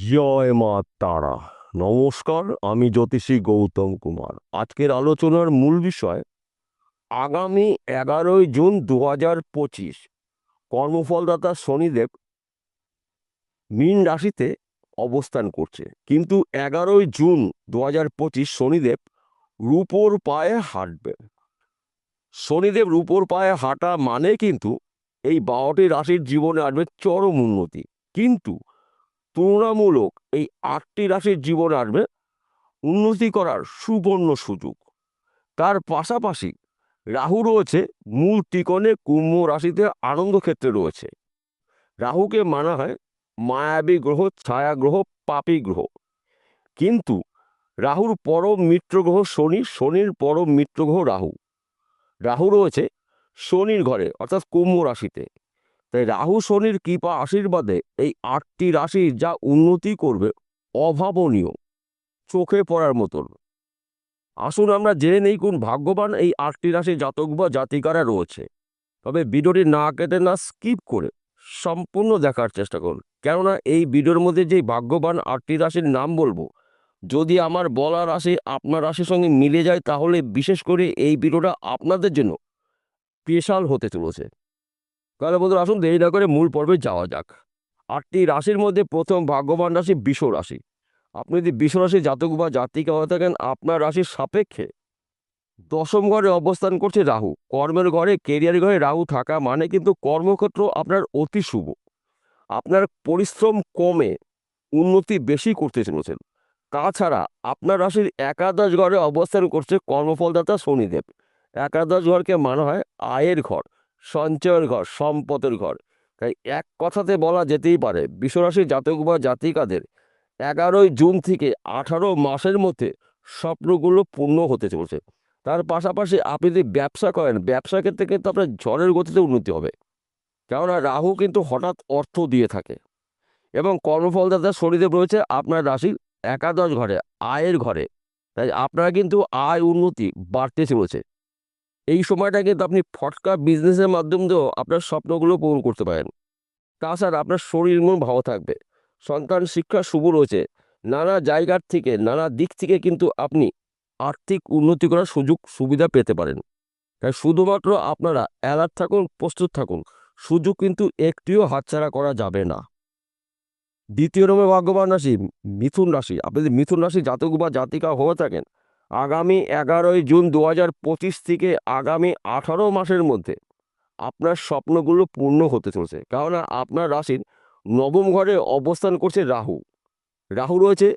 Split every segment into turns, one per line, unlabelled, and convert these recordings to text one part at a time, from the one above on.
জয় মা তারা। নমস্কার, আমি জ্যোতিষী গৌতম কুমার। আজকের আলোচনার মূল বিষয় আগামী 11ই জুন 2025 কর্মফলদাতা শনিদেব মীন রাশিতে অবস্থান করছে। কিন্তু 11ই জুন 2025 শনিদেব রূপোর পায়ে হাঁটবে। শনিদেব রূপোর পায়ে হাঁটা মানে কিন্তু এই 12টি রাশির জীবনে আসবে চরম উন্নতি। কিন্তু তুলনামূলক এই 8টি রাশির জীবনে আসবে উন্নতি করার সুবর্ণ সুযোগ। তার পাশাপাশি রাহু রয়েছে মূল ত্রিকোণে কুম্ভ রাশিতে আনন্দ ক্ষেত্রে রয়েছে। রাহুকে মানা হয় মায়াবী গ্রহ, ছায়া গ্রহ, পাপী গ্রহ। কিন্তু রাহুর পরম মিত্র গ্রহ শনি, শনির পরম মিত্র গ্রহ রাহু। রাহু রয়েছে শনির ঘরে অর্থাৎ কুম্ভ রাশিতে। তাই রাহু শনির কৃপা আশীর্বাদে এই 8টি রাশি যা উন্নতি করবে অভাবনীয়, চোখে পড়ার মতন। আসুন আমরা জেনে নেই কোন ভাগ্যবান এই 8টি রাশি জাতক বা জাতিকারা রয়েছে। তবে ভিডিওটি না কেটে না স্কিপ করে সম্পূর্ণ দেখার চেষ্টা করুন, কেননা এই ভিডিওর মধ্যে যেই ভাগ্যবান 8টি রাশির নাম বলবো, যদি আমার বলা রাশি আপনার রাশির সঙ্গে মিলে যায় তাহলে বিশেষ করে এই ভিডিওটা আপনাদের জন্য স্পেশাল হতে চলেছে। তাহলে বন্ধুরা আসুন দেরি না করে মূল পর্বে যাওয়া যাক। 8টি রাশির মধ্যে প্রথম ভাগ্যবান রাশি বৃষ রাশি। আপনি যদি বৃষ রাশি জাতক বা জাতিকা হয়ে থাকেন, আপনার রাশির সাপেক্ষে দশম ঘরে অবস্থান করছে রাহু। কর্মের ঘরে, কেরিয়ার ঘরে রাহু থাকা মানে কিন্তু কর্মক্ষেত্র আপনার অতি শুভ। আপনার পরিশ্রম কমে উন্নতি বেশি করতে চলেছেন। তাছাড়া আপনার রাশির একাদশ ঘরে অবস্থান করছে কর্মফলদাতা শনিদেব। একাদশ ঘরকে মানা হয় আয়ের ঘর, সঞ্চয়ের ঘর, সম্পদের ঘর। তাই এক কথাতে বলা যেতেই পারে বিশ্বরাশির জাতক বা জাতিকাদের 11ই জুন থেকে 18 মাসের মধ্যে স্বপ্নগুলো পূর্ণ হতে চলছে। তার পাশাপাশি আপনি যদি ব্যবসা করেন, ব্যবসা ক্ষেত্রে কিন্তু আপনার ঝড়ের গতিতে উন্নতি হবে, কেননা রাহু কিন্তু হঠাৎ অর্থ দিয়ে থাকে। এবং কর্মফলদাতা শনিদেব রয়েছে আপনার রাশির একাদশ ঘরে, আয়ের ঘরে। তাই আপনারা কিন্তু আয় উন্নতি বাড়তে চলেছে। এই সময়টা কিন্তু আপনি ফটকা বিজনেসের মাধ্যম দিয়েও আপনার স্বপ্নগুলো পূরণ করতে পারেন। তাছাড়া আপনার শরীর মন ভালো থাকবে, সন্তান শিক্ষা শুভ রয়েছে। নানা জায়গার থেকে, নানা দিক থেকে কিন্তু আপনি আর্থিক উন্নতি করার সুযোগ সুবিধা পেতে পারেন। তাই শুধুমাত্র আপনারা অ্যালার্ট থাকুন, প্রস্তুত থাকুন। সুযোগ কিন্তু একটিও হাতছাড়া করা যাবে না। দ্বিতীয় নম্বর ভাগ্যবান রাশি মিথুন রাশি। আপনি যদি মিথুন রাশি জাতক বা জাতিকা হয়ে থাকেন, আগামী 11ই জুন 2025 থেকে আগামী 18 মাসের মধ্যে আপনার স্বপ্নগুলো পূর্ণ হতে চলছে। কেননা আপনার রাশির নবম ঘরে অবস্থান করছে রাহু। রাহু রয়েছে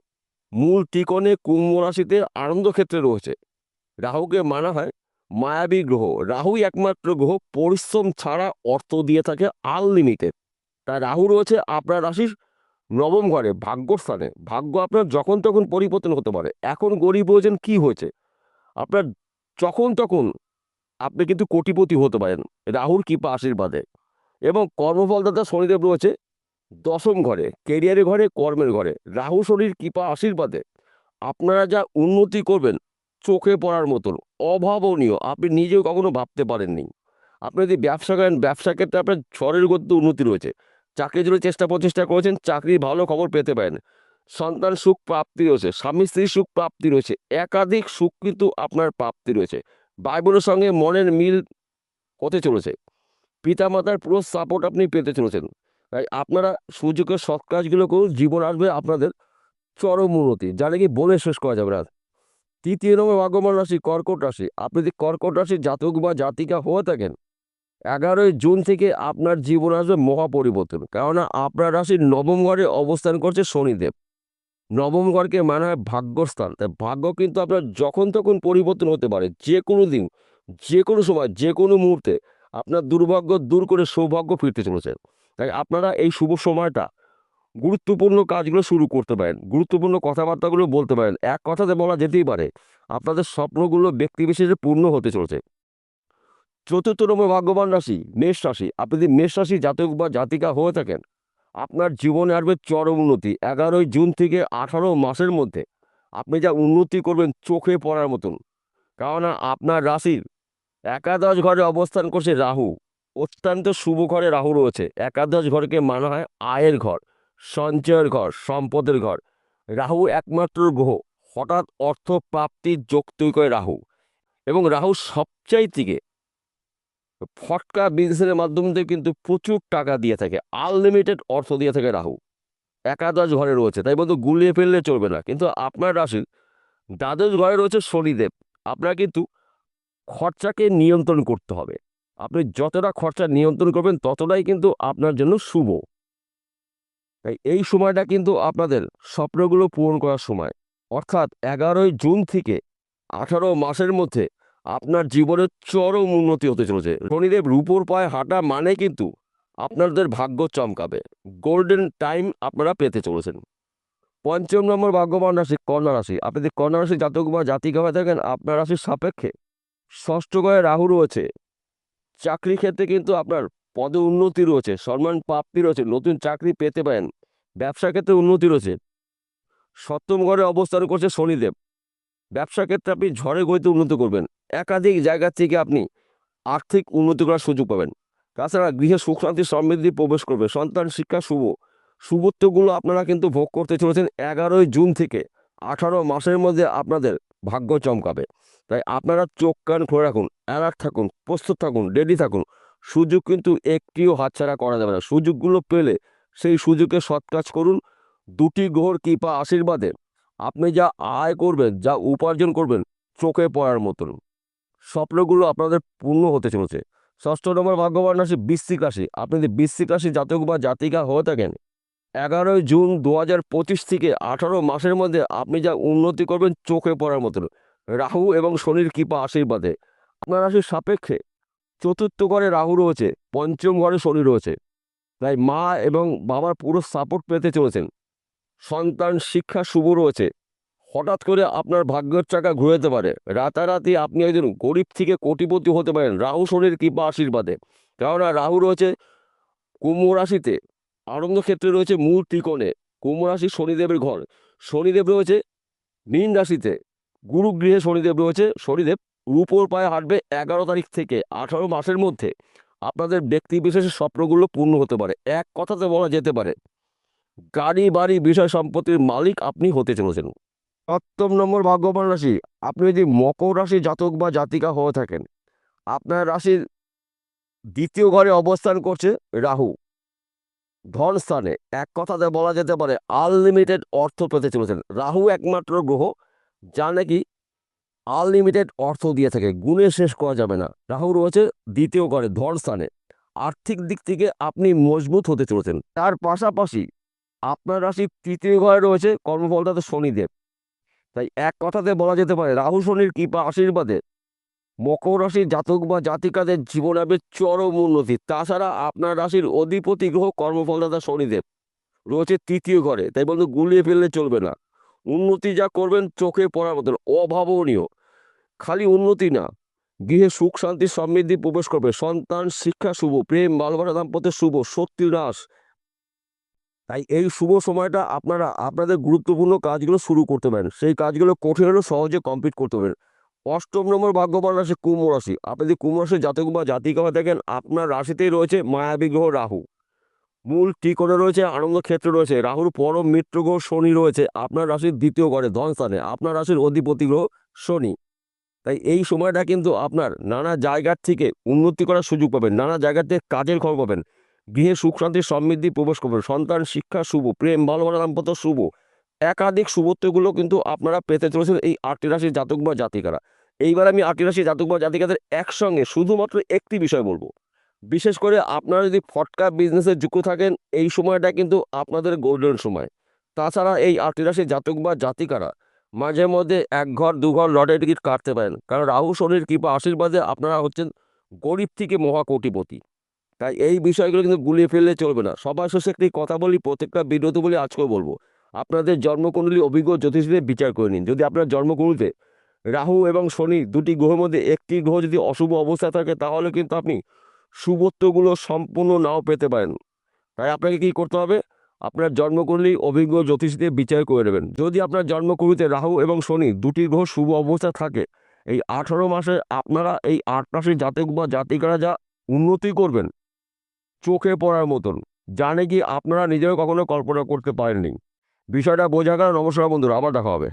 মূল ত্রিকোণে কুম্ভ রাশিতে আনন্দ ক্ষেত্রে রয়েছে। রাহুকে মানা হয় মায়াবী গ্রহ। রাহুই একমাত্র গ্রহ পরিশ্রম ছাড়া অর্থ দিয়ে থাকে আনলিমিটেড। তাই রাহু রয়েছে আপনার রাশির নবম ঘরে, ভাগ্যস্থানে। ভাগ্য আপনার যখন তখন পরিবর্তন হতে পারে। এখন গরিব হয়েছেন, কি হয়েছে, আপনার যখন তখন আপনি কিন্তু কোটিপতি হতে পারেন রাহুর কৃপা আশীর্বাদে। এবং কর্মফলদাতা শনিদেব রয়েছে দশম ঘরে, কেরিয়ারের ঘরে, কর্মের ঘরে। রাহু শনির কৃপা আশীর্বাদে আপনারা যা উন্নতি করবেন চোখে পড়ার মতন, অভাবনীয়, আপনি নিজেও কখনো ভাবতে পারেননি। আপনি যদি ব্যবসা করেন, ব্যবসা ক্ষেত্রে আপনার ঝড়ের গতিতে উন্নতি রয়েছে। চাকরির জন্য প্রচেষ্টা করেছেন, চাকরির ভালো খবর পেতে পারেন। সন্তান সুখ প্রাপ্তি রয়েছে, স্বামী স্ত্রীর সুখ প্রাপ্তি রয়েছে, একাধিক সুখ কিন্তু আপনার প্রাপ্তি রয়েছে। ভাই বোনের সঙ্গে মনের মিল হতে চলেছে। পিতামাতার পুরো সাপোর্ট আপনি পেতে চলেছেন। তাই আপনারা সুযোগের সৎ কাজগুলো করুন, জীবন আসবে আপনাদের চরম উন্নতি, যা নাকি বলে শেষ করা যাবে না। তৃতীয় নম্বর ভাগ্যবান রাশি কর্কট রাশি। আপনি যদি কর্কট রাশির জাতক বা জাতিকা হয়ে থাকেন, 11ই জুন থেকে আপনার জীবন আসবে মহা পরিবর্তন। কেননা আপনার রাশির নবম ঘরে অবস্থান করছে শনিদেব। নবম ঘরকে মানা হয় ভাগ্যস্থান। তাই ভাগ্য কিন্তু আপনার যখন তখন পরিবর্তন হতে পারে। যে কোনো দিন, যে কোনো সময়, যে কোনো মুহূর্তে আপনার দুর্ভাগ্য দূর করে সৌভাগ্য ফিরতে চলেছে। তাই আপনারা এই শুভ সময়টা গুরুত্বপূর্ণ কাজগুলো শুরু করতে পারেন, গুরুত্বপূর্ণ কথাবার্তাগুলো বলতে পারেন। এক কথাতে বলা যেতেই পারে আপনাদের স্বপ্নগুলো ব্যক্তিবিশেষে পূর্ণ হতে চলছে। চতুর্থ নম্বর ভাগ্যবান রাশি মেষ রাশি। আপনি যদি মেষ রাশি জাতক বা জাতিকা হয়ে থাকেন, আপনার জীবনে আসবে চরম উন্নতি। 11ই জুন থেকে 18 মাসের মধ্যে আপনি যা উন্নতি করবেন চোখে পড়ার মতন। কেননা আপনার রাশির একাদশ ঘরে অবস্থান করছে রাহু। অত্যন্ত শুভ ঘরে রাহু রয়েছে। একাদশ ঘরকে মানা হয় আয়ের ঘর, সঞ্চয়ের ঘর, সম্পদের ঘর। রাহু একমাত্র গ্রহ হঠাৎ অর্থ প্রাপ্তির যোগ তৈরি করে রাহু। এবং রাহু সবচাইতে ফটকা বিজনেসের মাধ্যমে কিন্তু প্রচুর টাকা দিয়ে থাকে, আনলিমিটেড অর্থ দিয়ে থাকে রাহু। একাদশ ঘরে রয়েছে, তাই বলতো গুলিয়ে ফেললে চলবে না। কিন্তু আপনার রাশির দ্বাদশ ঘরে রয়েছে শনিদেব। আপনার কিন্তু খরচাকে নিয়ন্ত্রণ করতে হবে। আপনি যতটা খরচা নিয়ন্ত্রণ করবেন ততটাই কিন্তু আপনার জন্য শুভ। তাই এই সময়টা কিন্তু আপনাদের স্বপ্নগুলো পূরণ করার সময়। অর্থাৎ 11ই জুন থেকে 18 মাসের মধ্যে আপনার জীবনের চরম উন্নতি হতে চলেছে। শনিদেব রূপোর পায়ে হাঁটা মানে কিন্তু আপনাদের ভাগ্য চমকাবে, গোল্ডেন টাইম আপনারা পেতে চলেছেন। 5 নম্বর ভাগ্যবান রাশি কন্যা রাশি। আপনি যদি কন্যা রাশি জাতক বা জাতিকা হয়ে থাকেন, আপনার রাশির সাপেক্ষে ষষ্ঠ ঘরে রাহু রয়েছে। চাকরি ক্ষেত্রে কিন্তু আপনার পদে উন্নতি রয়েছে, সম্মান প্রাপ্তি রয়েছে, নতুন চাকরি পেতে পারেন। ব্যবসা ক্ষেত্রে উন্নতি রয়েছে। সপ্তম ঘরে অবস্থান করছে শনিদেব। ব্যবসা ক্ষেত্রে আপনি ঝড়ে গতিতে উন্নতি করবেন। একাধিক জায়গা থেকে আপনি আর্থিক উন্নতি করার সুযোগ পাবেন। তাছাড়া গৃহে সুখ শান্তি সমৃদ্ধি প্রবেশ করবে। সন্তান শিক্ষা শুভত্বগুলো আপনারা কিন্তু ভোগ করতে চলেছেন 11ই জুন থেকে। 18 মাসের মধ্যে আপনাদের ভাগ্য চমকাবে। তাই আপনারা চোখ কান খোলা রাখুন, অ্যালার্ট থাকুন, প্রস্তুত থাকুন, রেডি থাকুন। সুযোগ কিন্তু একটিও হাতছাড়া করা যাবে না। সুযোগগুলো পেলে সেই সুযোগে সৎ কাজ করুন। দুটি গ্রহর কৃপা আশীর্বাদে আপনি যা আয় করবেন, যা উপার্জন করবেন, চোখে পড়ার মতন স্বপ্নগুলো আপনাদের পূর্ণ হতে চলেছে। 6 নম্বর ভাগ্যবান রাশি বৃশ্চিক রাশি। আপনি যদি বৃশ্চিক রাশি জাতক বা জাতিকা হয়ে থাকেন, 11ই জুন 2025 থেকে 18 মাসের মধ্যে আপনি যা উন্নতি করবেন চোখে পড়ার মতন, রাহু এবং শনির কৃপা আশীর্বাদে। আপনার রাশির সাপেক্ষে চতুর্থ ঘরে রাহু রয়েছে, পঞ্চম ঘরে শনি রয়েছে। তাই মা এবং বাবার পুরো সাপোর্ট পেতে চলেছেন। সন্তান শিক্ষা শুভ রয়েছে। হঠাৎ করে আপনার ভাগ্যের চাকা ঘুরে যেতে পারে। রাতারাতি আপনি একজন গরিব থেকে কোটিপতি হতে পারেন রাহু শনির কৃপা আশীর্বাদে। কেননা রাহু রয়েছে কুম্ভ রাশিতে, আনন্দ ক্ষেত্রে রয়েছে মূল ত্রিকোণে। কুম্ভ রাশি শনিদেবের ঘর। শনিদেব রয়েছে মীন রাশিতে, গুরুগৃহে শনিদেব রয়েছে। শনিদেব রূপোর পায়ে হাঁটবে 11 তারিখ থেকে। 18 মাসের মধ্যে আপনাদের ব্যক্তি বিশেষের স্বপ্নগুলো পূর্ণ হতে পারে। এক কথাতে বলা যেতে পারে গাড়ি বাড়ি বিষয় সম্পত্তির মালিক আপনি হতে চলেছেন। 7 নম্বর ভাগ্যবান রাশি। আপনি যদি মকর রাশি জাতক বা জাতিকা হয়ে থাকেন, আপনার রাশির দ্বিতীয় ঘরে অবস্থান করছে রাহু ধন স্থানে। এক কথাতে বলা যেতে পারে আনলিমিটেড অর্থ পেতে চলেছেন। রাহু একমাত্র গ্রহ যা নাকি আনলিমিটেড অর্থ দিয়ে থাকে, গুণে শেষ করা যাবে না। রাহু রয়েছে দ্বিতীয় ঘরে ধন স্থানে। আর্থিক দিক থেকে আপনি মজবুত হতে চলেছেন। তার পাশাপাশি আপনার রাশির তৃতীয় ঘরে রয়েছে কর্মফলদাতা শনিদেব। তাই এক কথাতে বলা যেতে পারে রাহু শনির কৃপা আশীর্বাদে মকর রাশির জাতক বা জাতিকাদের জীবনে চরম উন্নতি। তাছাড়া আপনার রাশির অধিপতি গ্রহ কর্মফলদাতা শনিদেব রয়েছে তৃতীয় ঘরে। তাই বলতে গুলিয়ে ফেললে চলবে না। উন্নতি যা করবেন চোখে পড়ার মতন অভাবনীয়। খালি উন্নতি না, গৃহে সুখ শান্তি সমৃদ্ধি প্রবেশ করবে। সন্তান শিক্ষা শুভ, প্রেম ভালোবাসা দাম্পত্য শুভ, শক্তি হ্রাস। তাই এই শুভ সময়টা আপনারা আপনাদের গুরুত্বপূর্ণ কাজগুলো শুরু করতে পারেন। সেই কাজগুলো কঠিন হলেও সহজে কমপ্লিট করতে পারেন। 8 নম্বর ভাগ্যবান রাশি কুম্ভ রাশি। আপনি যদি কুম্ভ রাশির জাতক বা জাতিকা হয়ে দেখেন, আপনার রাশিতেই রয়েছে মায়াবী গ্রহ রাহু। মূল ত্রিকোণে রয়েছে, আনন্দ ক্ষেত্রে রয়েছে। রাহুর পরম মিত্র গ্রহ শনি রয়েছে আপনার রাশির দ্বিতীয় ঘরে ধন স্থানে। আপনার রাশির অধিপতি গ্রহ শনি। তাই এই সময়টা কিন্তু আপনার নানা জায়গার থেকে উন্নতি করার সুযোগ পাবেন, নানা জায়গার থেকে কাজের খবর পাবেন। গৃহে সুখ শান্তি সমৃদ্ধি প্রবেশ করবেন। সন্তান শিক্ষা শুভ, প্রেম ভালোবাসা দাম্পত্য শুভ। একাধিক শুভত্বগুলো কিন্তু আপনারা পেতে চলেছেন এই 8টি রাশির জাতক বা জাতিকারা। এইবার আমি 8টি রাশির জাতক বা জাতিকাদের একসঙ্গে শুধুমাত্র একটি বিষয় বলবো। বিশেষ করে আপনারা যদি ফটকা বিজনেসে যুক্ত থাকেন, এই সময়টা কিন্তু আপনাদের গোল্ডেন সময়। তাছাড়া এই 8টি রাশির জাতক বা জাতিকারা মাঝে মধ্যে এক ঘর দু ঘর লটারি টিকিট কাটতে পারেন। কারণ রাহু শনির কৃপা আশীর্বাদে আপনারা হচ্ছেন গরিব থেকে মহাকোটিপতি। তাই এই বিষয়গুলো কিন্তু গুলিয়ে ফেললে চলবে না। সবার শেষে একটি কথা বলি, প্রত্যেকটা ভিডিওতে বলি, আজকেও বলবো। আপনাদের জন্মকুণ্ডলী অভিজ্ঞ জ্যোতিষীদের বিচার করে নিন। যদি আপনার জন্মকুণ্ডলীতে রাহু এবং শনি দুটি গ্রহের মধ্যে একটি গ্রহ যদি অশুভ অবস্থায় থাকে, তাহলে কিন্তু আপনি শুভত্বগুলো সম্পূর্ণ নাও পেতে পারেন। তাই আপনাকে কি করতে হবে? আপনার জন্মকুণ্ডলী অভিজ্ঞ জ্যোতিষীদের বিচার করে নেবেন। যদি আপনার জন্মকুণ্ডলীতে রাহু এবং শনি দুটি গ্রহ শুভ অবস্থা থাকে, এই 18 মাসে আপনারা এই 8 রাশির জাতক বা জাতিকারা যা উন্নতি করবেন চোখে পড়ার মতন। যা নাকি আপনারা নিজেও কখনো কল্পনা করতে পারেননি। বিষয়টা বোঝা গেল। নমস্কার বন্ধুরা, আবার দেখা হবে।